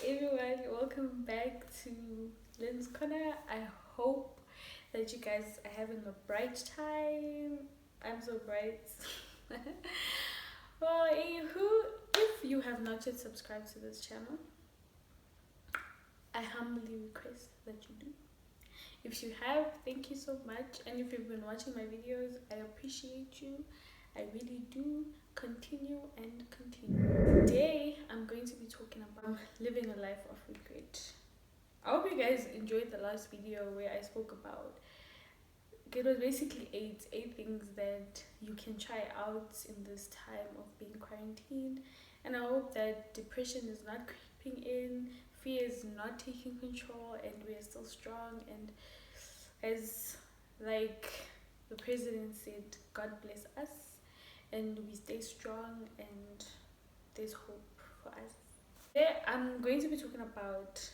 everyone, welcome back to Lynn's Corner. I hope that you guys are having a bright time. I'm so bright. Well, anywho, if you have not yet subscribed to this channel, I humbly request that you do. If you have, thank you so much. And if you've been watching my videos, I appreciate you. I really do. Continue and continue. Today, I'm going to be talking about living a life of regret. I hope you guys enjoyed the last video where I spoke about it was basically eight things that you can try out in this time of being quarantined. And I hope that depression is not creeping in, fear is not taking control, and we are still strong. And as like the president said, God bless us and we stay strong and there's hope for us. Today I'm going to be talking about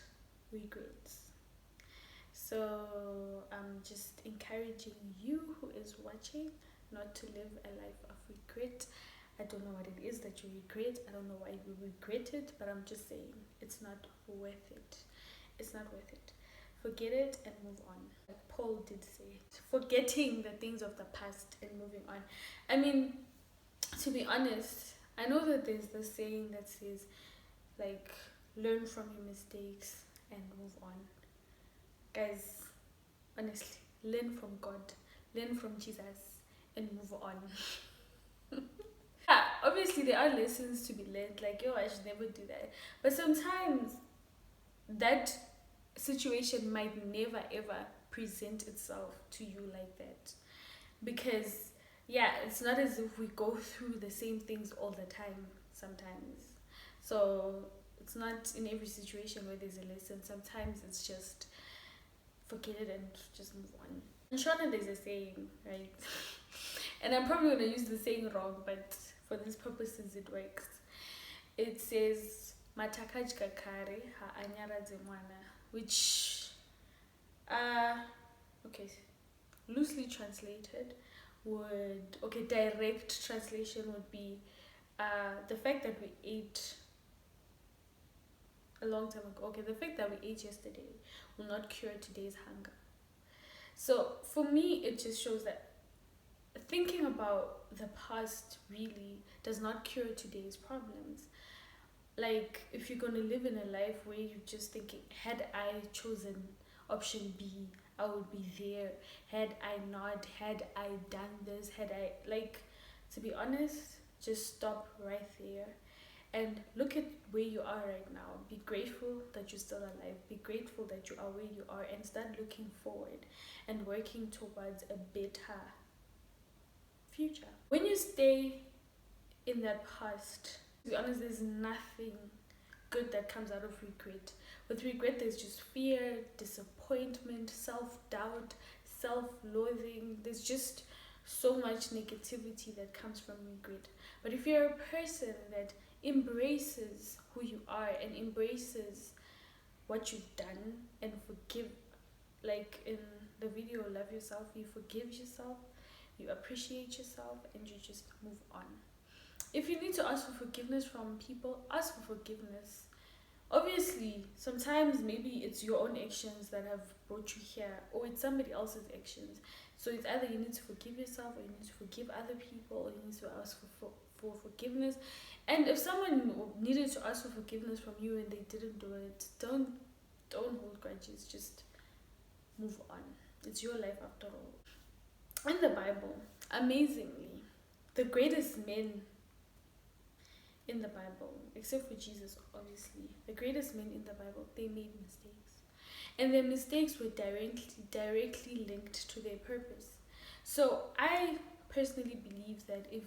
regrets. So I'm just encouraging you who is watching not to live a life of regret. I don't know what it is that you regret. I don't know why you regret it, but I'm just saying it's not worth it. It's not worth it. Forget it and move on. Like Paul did say, forgetting the things of the past and moving on. I mean, to be honest, I know that there's this saying that says, like, learn from your mistakes and move on. Guys, honestly, learn from God, learn from Jesus, and move on. Yeah, obviously there are lessons to be learned, like, yo, I should never do that. But sometimes that situation might never ever present itself to you like that. Because, yeah, it's not as if we go through the same things all the time sometimes. So it's not in every situation where there's a lesson. Sometimes it's just forget it and just move on. In Shona, there's a saying, right? And I'm probably gonna use the saying wrong, but for these purposes it works. It says matakajka kare ha anyara zemwana, which okay, loosely translated would, okay, direct translation would be the fact that we ate a long time ago, okay, the fact that we ate yesterday will not cure today's hunger. So for me, it just shows that thinking about the past really does not cure today's problems. Like, if you're going to live in a life where you're just thinking, had I chosen option B, I would be there. Had I not, had I done this, had I, like, to be honest, just stop right there and look at where you are right now. Be grateful that you're still alive. Be grateful that you are where you are, and start looking forward and working towards a better future. When you stay in that past, to be honest, there's nothing good that comes out of regret. With regret, there's just fear, disappointment, self-doubt, self-loathing. There's just so much negativity that comes from regret. But if you're a person that embraces who you are and embraces what you've done and forgive, like in the video Love Yourself, you forgive yourself, you appreciate yourself, and you just move on. If you need to ask for forgiveness from people, ask for forgiveness. Obviously, sometimes maybe it's your own actions that have brought you here, or it's somebody else's actions. So it's either you need to forgive yourself, or you need to forgive other people, or you need to ask for forgiveness. And if someone needed to ask for forgiveness from you and they didn't do it, don't hold grudges. Just move on. It's your life after all. In the Bible, amazingly, the greatest men in the Bible, except for Jesus, obviously, the greatest men in the Bible, they made mistakes, and their mistakes were directly linked to their purpose. So I personally believe that if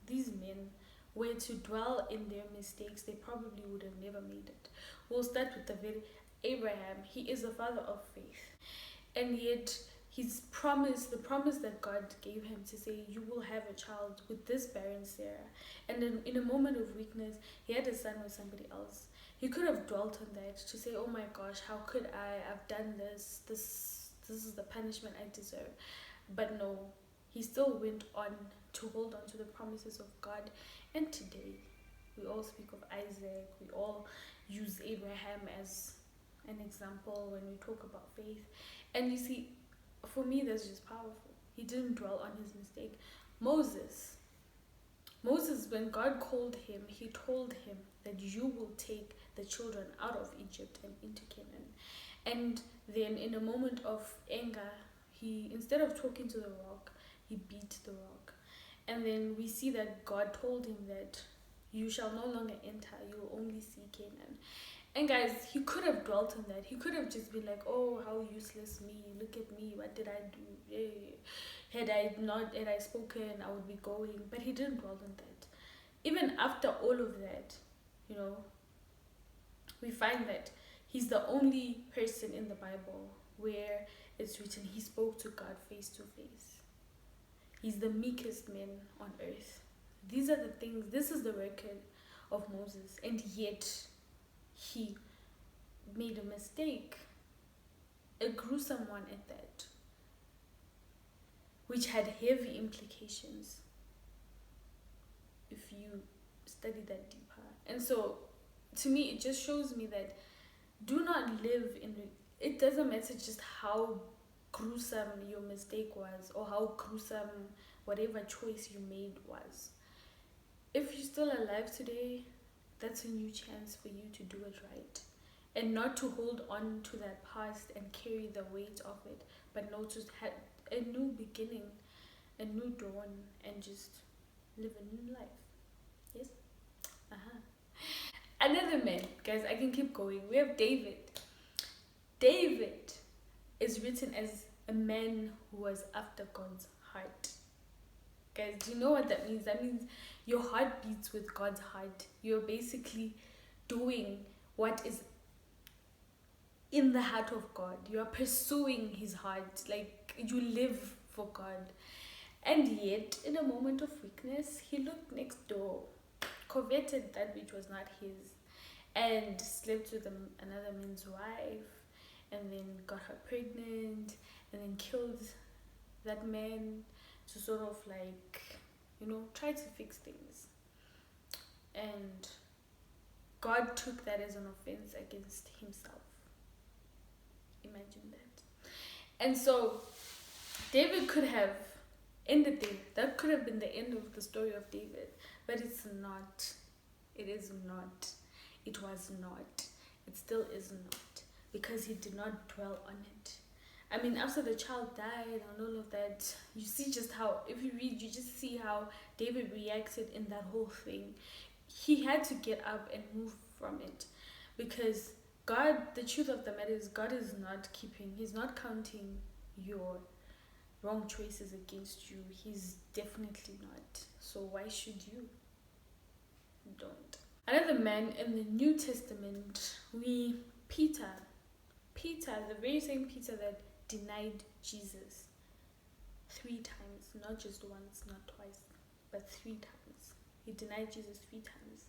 these men were to dwell in their mistakes, they probably would have never made it. We'll start with the very Abraham. He is the father of faith, and yet his promise, the promise that God gave him to say, you will have a child with this barren Sarah. And then in a moment of weakness, he had a son with somebody else. He could have dwelt on that to say, oh my gosh, how could I have done this? This is the punishment I deserve. But no, he still went on to hold on to the promises of God. And today, we all speak of Isaac. We all use Abraham as an example when we talk about faith. And you see, for me, that's just powerful. He didn't dwell on his mistake. Moses, when God called him, he told him that you will take the children out of Egypt and into Canaan. And then in a moment of anger, he, instead of talking to the rock, he beat the rock. And then we see that God told him that you shall no longer enter, you will only see Canaan. And guys, he could have dwelt on that. He could have just been like, oh, how useless me, look at me, what did I do? Had I spoken, I would be going. But he didn't dwell on that. Even after all of that, you know, we find that he's the only person in the Bible where it's written he spoke to God face to face. He's the meekest man on earth. These are the things, this is the record of Moses. And yet, he made a mistake. A gruesome one at that. Which had heavy implications if you study that deeper. And so, to me, it just shows me that do not live in... It doesn't matter just how gruesome your mistake was or how gruesome whatever choice you made was. If you're still alive today, that's a new chance for you to do it right. And not to hold on to that past and carry the weight of it, but no, to have a new beginning, a new dawn, and just live a new life. Yes? Another man, guys, I can keep going. We have David. David is written as a man who was after God's heart. Guys, do you know what that means? That means your heart beats with God's heart. You're basically doing what is in the heart of God. You are pursuing his heart. Like, you live for God. And yet, in a moment of weakness, he looked next door, coveted that which was not his, and slept with another man's wife, and then got her pregnant, and then killed that man to sort of like, you know, try to fix things. And God took that as an offense against himself. Imagine that. And so David could have ended there. That could have been the end of the story of David. But it's not. It is not. It was not. It still is not. Because he did not dwell on it. I mean, after the child died and all of that, you see just how, if you read, you just see how David reacted in that whole thing. He had to get up and move from it. Because God, the truth of the matter is, God is not he's not counting your wrong choices against you. He's definitely not. So why should you? Don't. Another man in the New Testament, Peter, the very same Peter that denied Jesus 3 times, not just once, not twice, but 3 times. He denied Jesus 3 times.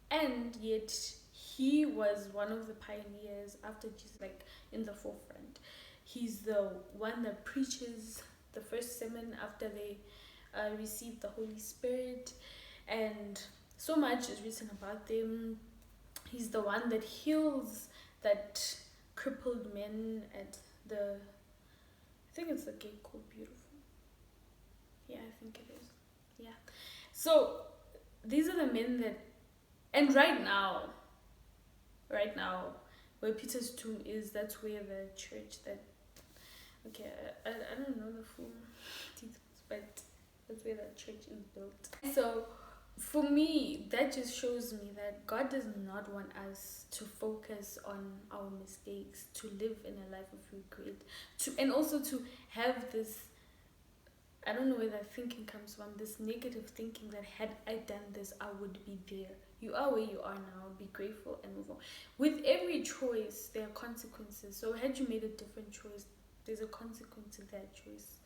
And yet, he was one of the pioneers after Jesus, like in the forefront. He's the one that preaches the first sermon after they received the Holy Spirit. And so much is written about them. He's the one that heals that crippled men at the, I think it's the gate called Beautiful. Yeah, I think it is. Yeah. So these are the men that, and right now, where Peter's tomb is, that's where the church that, okay, I don't know the full details, but that's where the church is built. So for me, that just shows me that God does not want us to focus on our mistakes, to live in a life of regret, and also to have this, I don't know where that thinking comes from, this negative thinking that had I done this, I would be there. You are where you are now, be grateful and move on. With every choice, there are consequences. So had you made a different choice, there's a consequence to that choice.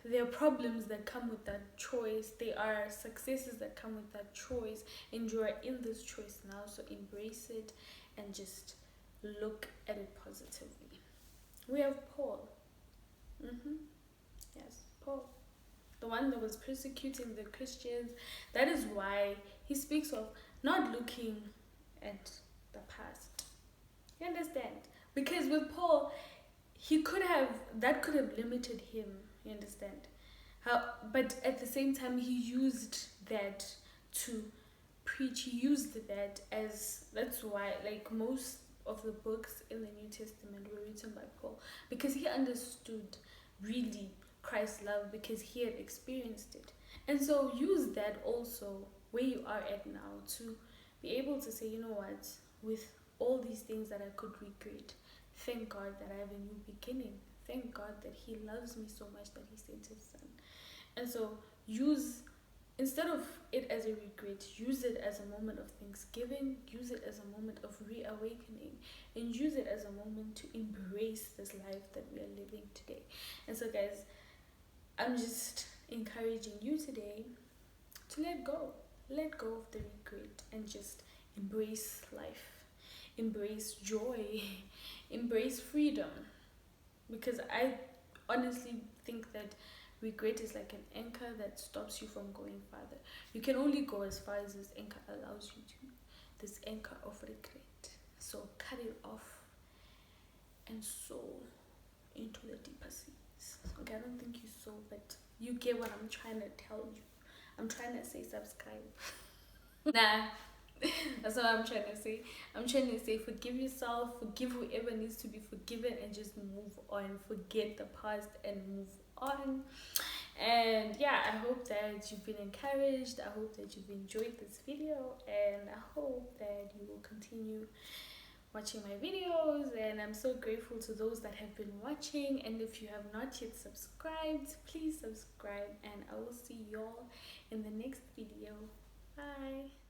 There are problems that come with that choice. There are successes that come with that choice. And you are in this choice now, so embrace it and just look at it positively. We have Paul. Yes, Paul. The one that was persecuting the Christians. That is why he speaks of not looking at the past. You understand? Because with Paul, he could have, that could have limited him. You understand? How, but at the same time, he used that to preach. He used that as, that's why, like, most of the books in the New Testament were written by Paul, because he understood really Christ's love, because he had experienced it. And so use that also where you are at now to be able to say, you know what, with all these things that I could regret, thank God that I have a new beginning. Thank God that he loves me so much that he sent his son. And so use, instead of it as a regret, use it as a moment of thanksgiving, use it as a moment of reawakening, and use it as a moment to embrace this life that we are living today. And so guys, I'm just encouraging you today to let go of the regret, and just embrace life, embrace joy, embrace freedom. Because I honestly think that regret is like an anchor that stops you from going farther. You can only go as far as this anchor allows you to, this anchor of regret. So cut it off and soar into the deeper seas. Okay, I don't think you saw, but you get what I'm trying to tell you. I'm trying to say subscribe. Nah, that's what I'm trying to say. I'm trying to say forgive yourself, forgive whoever needs to be forgiven, and just move on. Forget the past and move on. And yeah, I hope that you've been encouraged. I hope that you've enjoyed this video, and I hope that you will continue watching my videos. And I'm so grateful to those that have been watching, and if you have not yet subscribed, please subscribe, and I will see y'all in the next video. Bye.